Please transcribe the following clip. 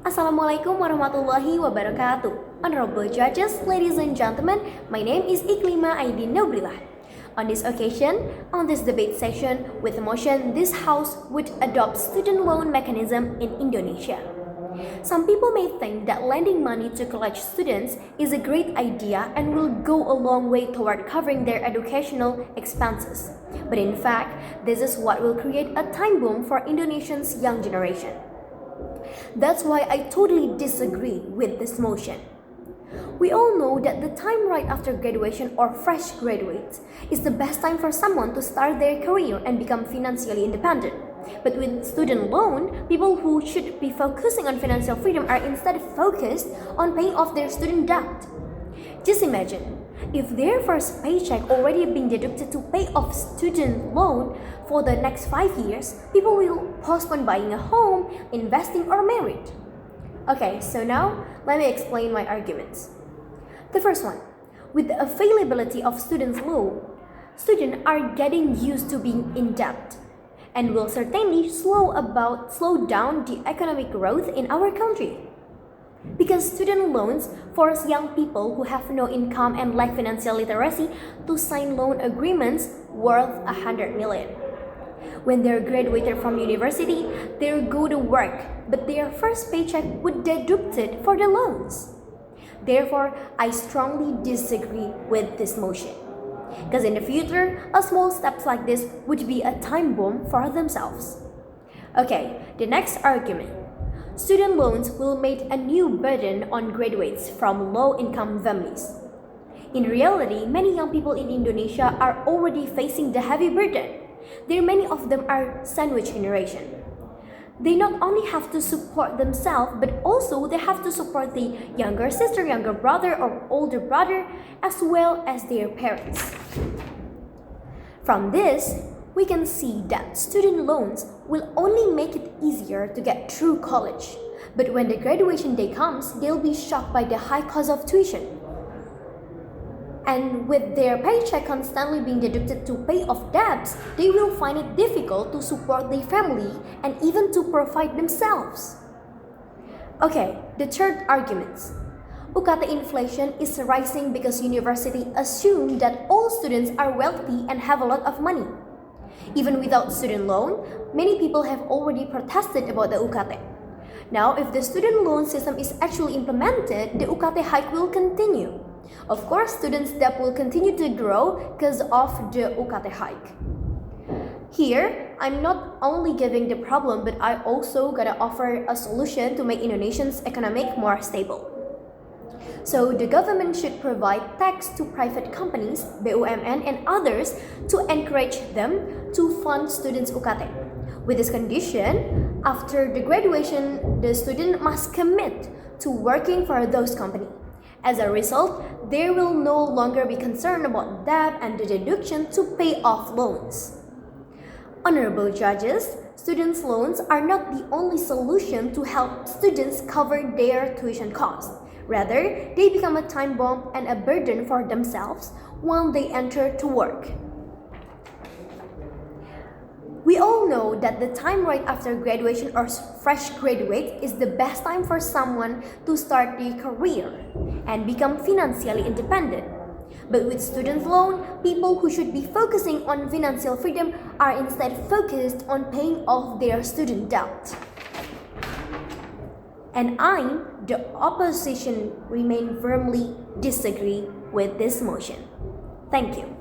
Assalamualaikum warahmatullahi wabarakatuh. Honorable judges, ladies and gentlemen, my name is Iqlima Aydin Neubrillah. On this occasion, on this debate session with a motion, this House would adopt student loan mechanism in Indonesia. Some people may think that lending money to college students is a great idea and will go a long way toward covering their educational expenses. But in fact, this is what will create a time bomb for Indonesians' young generation. That's why I totally disagree with this motion. We all know that the time right after graduation or fresh graduates is the best time for someone to start their career and become financially independent. But with student loan, people who should be focusing on financial freedom are instead focused on paying off their student debt. Just imagine, if their first paycheck already been deducted to pay off student loan for the next 5 years, people will postpone buying a home, investing, or marriage. Okay, so now let me explain my arguments. The first one, with the availability of student loan, students are getting used to being in debt and will certainly slow down the economic growth in our country. Because student loans force young people who have no income and lack financial literacy to sign loan agreements worth 100 million. When they're graduated from university, they go to work, but their first paycheck would deducted for the loans. Therefore, I strongly disagree with this motion. Because in the future, a small steps like this would be a time bomb for themselves. Okay, the next argument. Student loans will make a new burden on graduates from low-income families. In reality, many young people in Indonesia are already facing the heavy burden. Many of them are sandwich generation. They not only have to support themselves, but also they have to support the younger sister, younger brother, or older brother, as well as their parents. From this, we can see that student loans will only make it easier to get through college. But when the graduation day comes, they'll be shocked by the high cost of tuition. And with their paycheck constantly being deducted to pay off debts, they will find it difficult to support their family and even to provide themselves. Okay, the third argument. UKT inflation is rising because universities assume that all students are wealthy and have a lot of money. Even without student loan, many people have already protested about the UKT. Now, if the student loan system is actually implemented, the UKT hike will continue. Of course, students' debt will continue to grow because of the UKT hike. Here, I'm not only giving the problem, but I also gotta offer a solution to make Indonesians' economic more stable. So the government should provide tax to private companies, BUMN, and others to encourage them to fund students' UKT. With this condition, after the graduation, the student must commit to working for those companies. As a result, they will no longer be concerned about debt and the deduction to pay off loans. Honorable judges, students' loans are not the only solution to help students cover their tuition costs. Rather, they become a time bomb and a burden for themselves when they enter to work. We all know that the time right after graduation or fresh graduate is the best time for someone to start their career and become financially independent. But with student loan, people who should be focusing on financial freedom are instead focused on paying off their student debt. And I, the opposition, remain firmly disagree with this motion. Thank you.